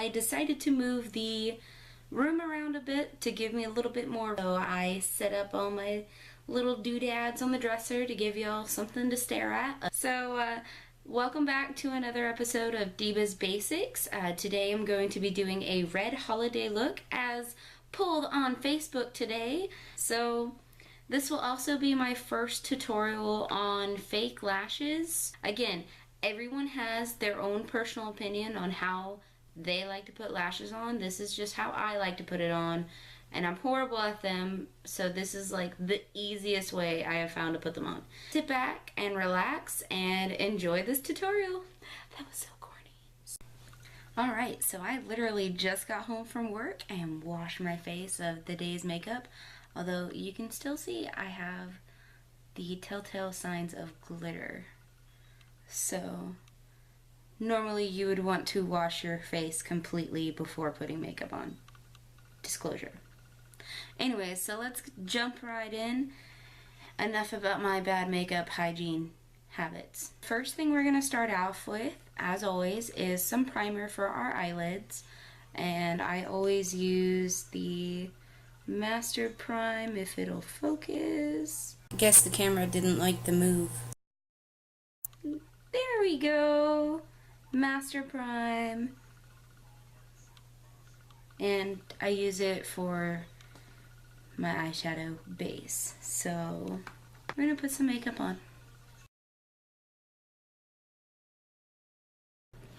I decided to move the room around a bit to give me a little bit more. So I set up all my little doodads on the dresser to give y'all something to stare at. So welcome back to another episode of Deebah's Basics. Today I'm going to be doing a red holiday look as pulled on Facebook today. So this will also be my first tutorial on fake lashes. Again, everyone has their own personal opinion on how they like to put lashes on. This is just how I like to put it on, and I'm horrible at them, so this is like the easiest way I have found to put them on. Sit back and relax and enjoy this tutorial. That was so corny. Alright, so I literally just got home from work and washed my face of the day's makeup, although you can still see I have the telltale signs of glitter. So normally you would want to wash your face completely before putting makeup on. Disclosure. Anyways, so let's jump right in. Enough about my bad makeup hygiene habits. First thing we're going to start off with, as always, is some primer for our eyelids. And I always use the Master Prime if it'll focus. I guess the camera didn't like the move. There we go. Master Prime, and I use it for my eyeshadow base. So we're gonna put some makeup on.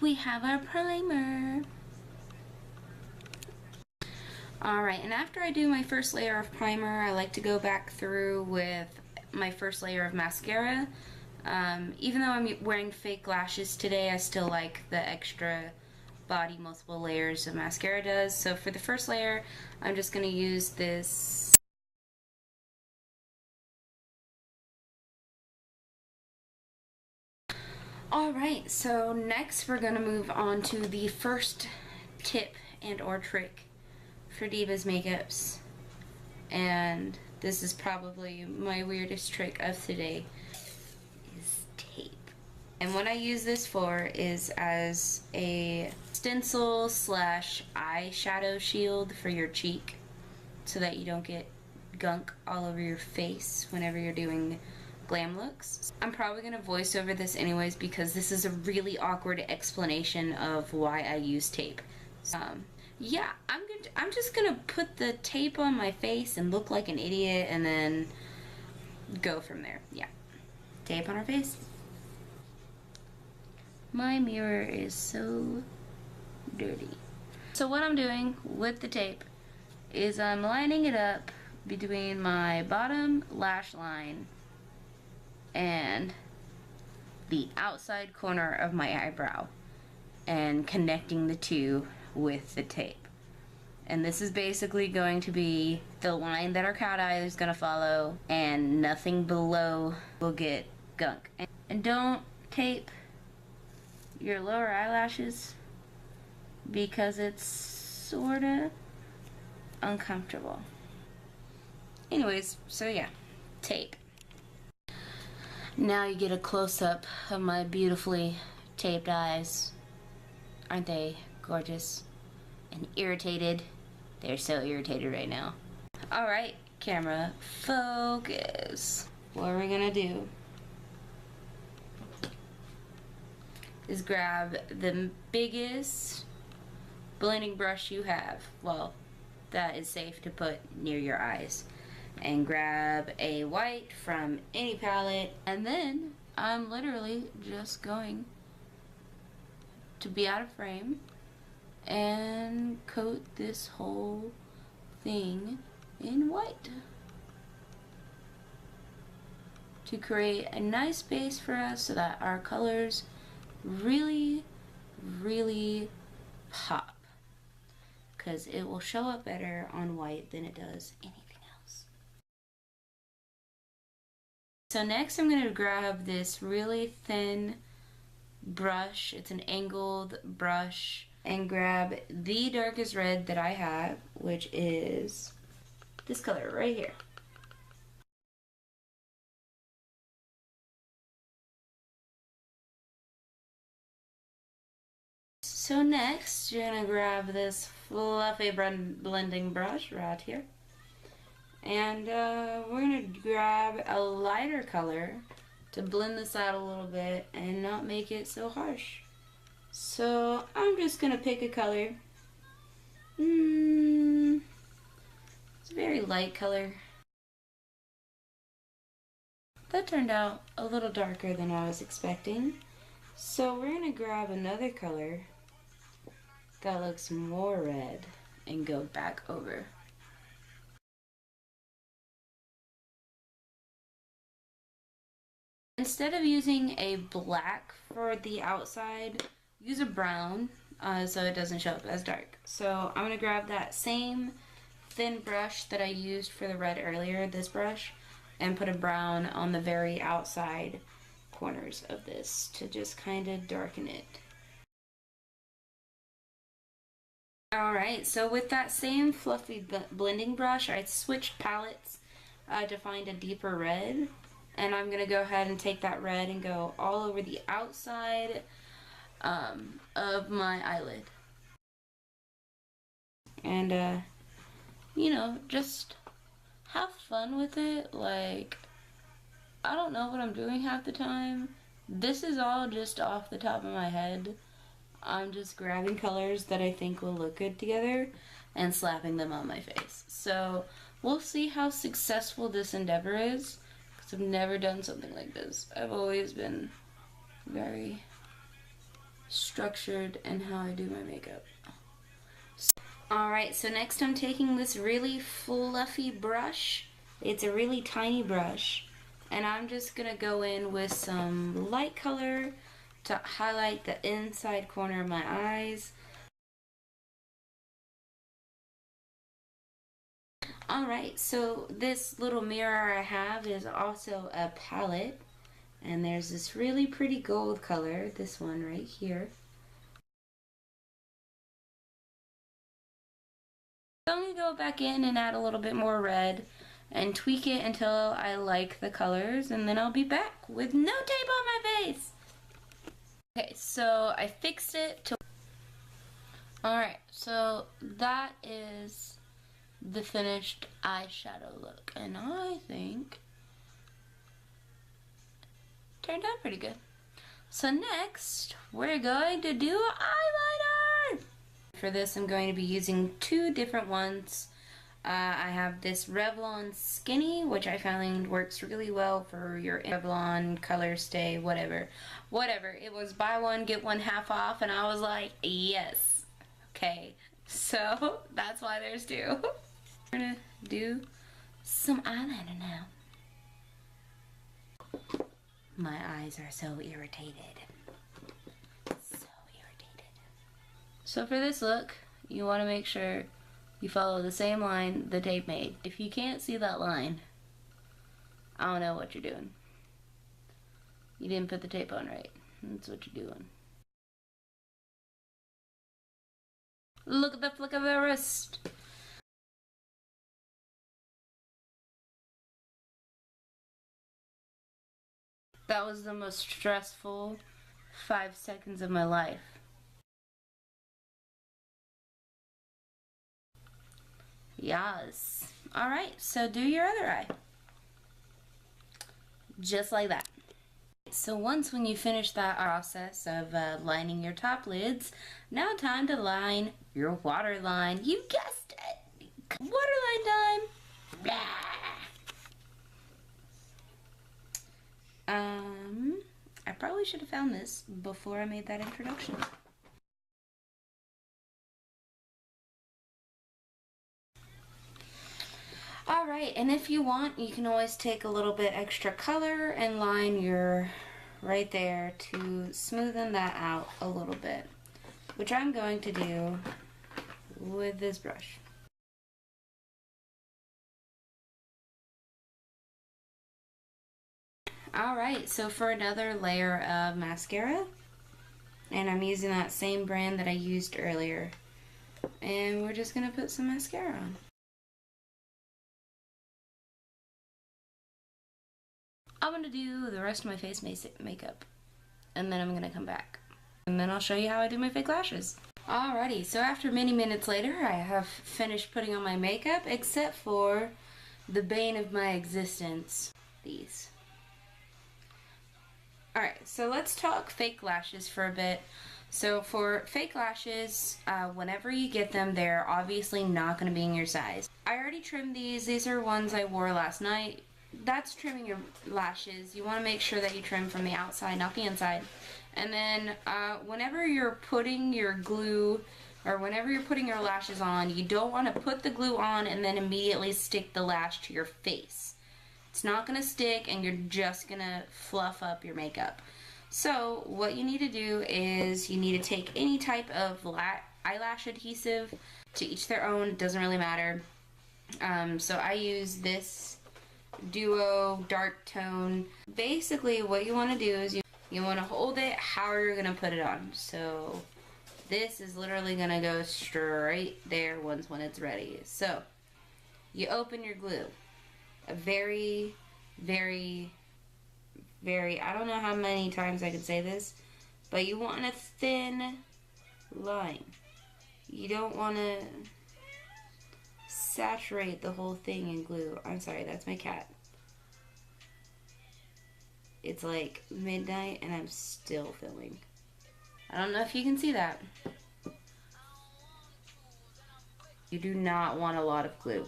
We have our primer. Alright, and after I do my first layer of primer, I like to go back through with my first layer of mascara. Even though I'm wearing fake lashes today, I still like the extra body multiple layers of mascara does. So for the first layer, I'm just going to use this Alright, so next we're going to move on to the first tip and or trick for Deebah's makeups. And this is probably my weirdest trick of today. And what I use this for is as a stencil slash eyeshadow shield for your cheek so that you don't get gunk all over your face whenever you're doing glam looks. I'm probably going to voice over this anyways because this is a really awkward explanation of why I use tape. Yeah, I'm just going to put the tape on my face and look like an idiot and then go from there. Yeah. Tape on our face. My mirror is so dirty. So what I'm doing with the tape is I'm lining it up between my bottom lash line and the outside corner of my eyebrow and connecting the two with the tape. And this is basically going to be the line that our cat eye is going to follow, and nothing below will get gunk. And don't tape your lower eyelashes because it's sorta uncomfortable. Anyways, so yeah, tape. Now you get a close-up of my beautifully taped eyes. Aren't they gorgeous and irritated? They're so irritated right now. Alright, camera, focus. What are we gonna do is grab the biggest blending brush you have. Well, that is safe to put near your eyes. And grab a white from any palette. And then I'm literally just going to be out of frame and coat this whole thing in white to create a nice base for us so that our colors really pop, because it will show up better on white than it does anything else. So next I'm going to grab this really thin brush, it's an angled brush, and grab the darkest red that I have, which is this color right here. So next, you're gonna grab this fluffy blending brush right here. And we're gonna grab a lighter color to blend this out a little bit and not make it so harsh. So I'm just gonna pick a color. It's a very light color. That turned out a little darker than I was expecting. So we're gonna grab another color that looks more red and go back over. Instead of using a black for the outside, use a brown so it doesn't show up as dark. So I'm gonna grab that same thin brush that I used for the red earlier, this brush, and put a brown on the very outside corners of this to just kind of darken it. Alright, so with that same fluffy blending brush, I switched palettes to find a deeper red. And I'm going to go ahead and take that red and go all over the outside of my eyelid. And, you know, just have fun with it. Like, I don't know what I'm doing half the time. This is all just off the top of my head. I'm just grabbing colors that I think will look good together and slapping them on my face. So we'll see how successful this endeavor is, because I've never done something like this. I've always been very structured in how I do my makeup. Alright, so next I'm taking this really fluffy brush. It's a really tiny brush. And I'm just going to go in with some light color to highlight the inside corner of my eyes. Alright, so this little mirror I have is also a palette. And there's this really pretty gold color, this one right here. I'm going to go back in and add a little bit more red and tweak it until I like the colors, and then I'll be back with no tape on my face. Okay, so I fixed it to... Alright, so that is the finished eyeshadow look, and I think it turned out pretty good. So next, we're going to do eyeliner! For this, I'm going to be using two different ones. I have this Revlon Skinny, which I found works really well for your Revlon color stay, whatever. It was buy one, get one half off, and I was like, yes. Okay, so that's why there's two. We're gonna do some eyeliner now. My eyes are so irritated. So for this look, you want to make sure you follow the same line the tape made. If you can't see that line, I don't know what you're doing. You didn't put the tape on right. That's what you're doing. Look at the flick of the wrist. That was the most stressful 5 seconds of my life. Yes. Alright, so do your other eye. Just like that. So once when you finish that process of lining your top lids, now time to line your waterline. You guessed it! Waterline time! Blah. I probably should have found this before I made that introduction. Alright, and if you want, you can always take a little bit extra color and line your right there to smoothen that out a little bit, which I'm going to do with this brush. Alright, so for another layer of mascara, and I'm using that same brand that I used earlier, and we're just going to put some mascara on. I'm going to do the rest of my face makeup, and then I'm going to come back. and then I'll show you how I do my fake lashes. Alrighty, so after many minutes later, I have finished putting on my makeup, except for the bane of my existence, these. Alright, so let's talk fake lashes for a bit. So for fake lashes, whenever you get them, they're obviously not going to be in your size. I already trimmed these. These are ones I wore last night. That's trimming your lashes. You want to make sure that you trim from the outside, not the inside. And then whenever you're putting your glue, or whenever you're putting your lashes on, you don't want to put the glue on and then immediately stick the lash to your face. It's not going to stick, and you're just going to fluff up your makeup. So what you need to do is you need to take any type of eyelash adhesive, to each their own, it doesn't really matter. So I use this Duo Dark Tone. Basically what you want to do is you want to hold it how you're going to put it on. So this is literally going to go straight there when it's ready. So you open your glue. A very, very, I don't know how many times I can say this, but you want a thin line. You don't want to saturate the whole thing in glue. I'm sorry, that's my cat. It's like midnight and I'm still filming. I don't know if you can see that. You do not want a lot of glue.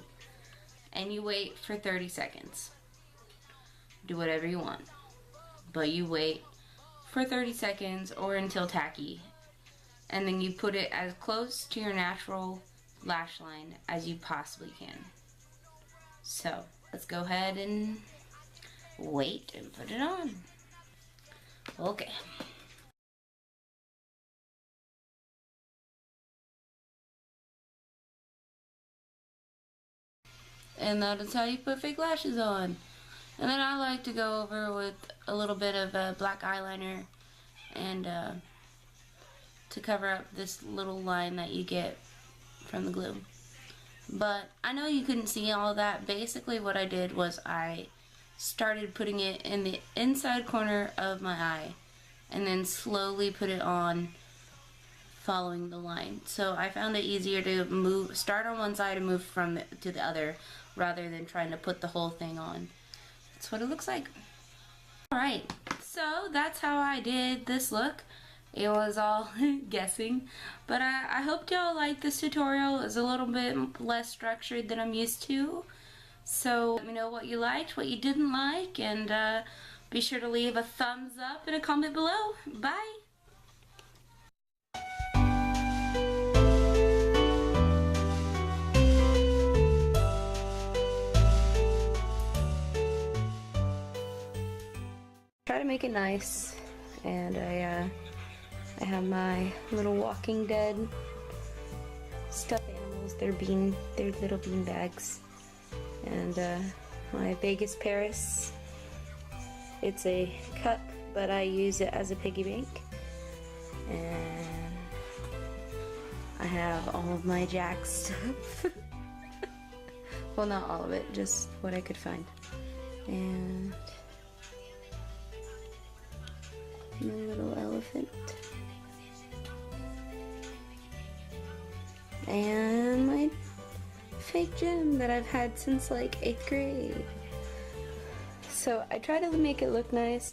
And you wait for 30 seconds. Do whatever you want. But you wait for 30 seconds or until tacky. And then you put it as close to your natural lash line as you possibly can. So, let's go ahead and wait and put it on. Okay. And that is how you put fake lashes on. And then I like to go over with a little bit of black eyeliner and to cover up this little line that you get from the glue. But I know you couldn't see all that. Basically what I did was I started putting it in the inside corner of my eye and then slowly put it on following the line. So I found it easier to start on one side and move to the other rather than trying to put the whole thing on. That's what it looks like. Alright, so that's how I did this look. It was all guessing, but I hope y'all liked this tutorial. It's a little bit less structured than I'm used to. So let me know what you liked, what you didn't like, and be sure to leave a thumbs up and a comment below. Bye! Try to make it nice, and I have my little Walking Dead stuffed animals. They're little bean bags, and my Vegas Paris. It's a cup, but I use it as a piggy bank, and I have all of my Jack stuff. Well, not all of it, just what I could find, and my little elephant, and my fake gem that I've had since like 8th grade. So I try to make it look nice.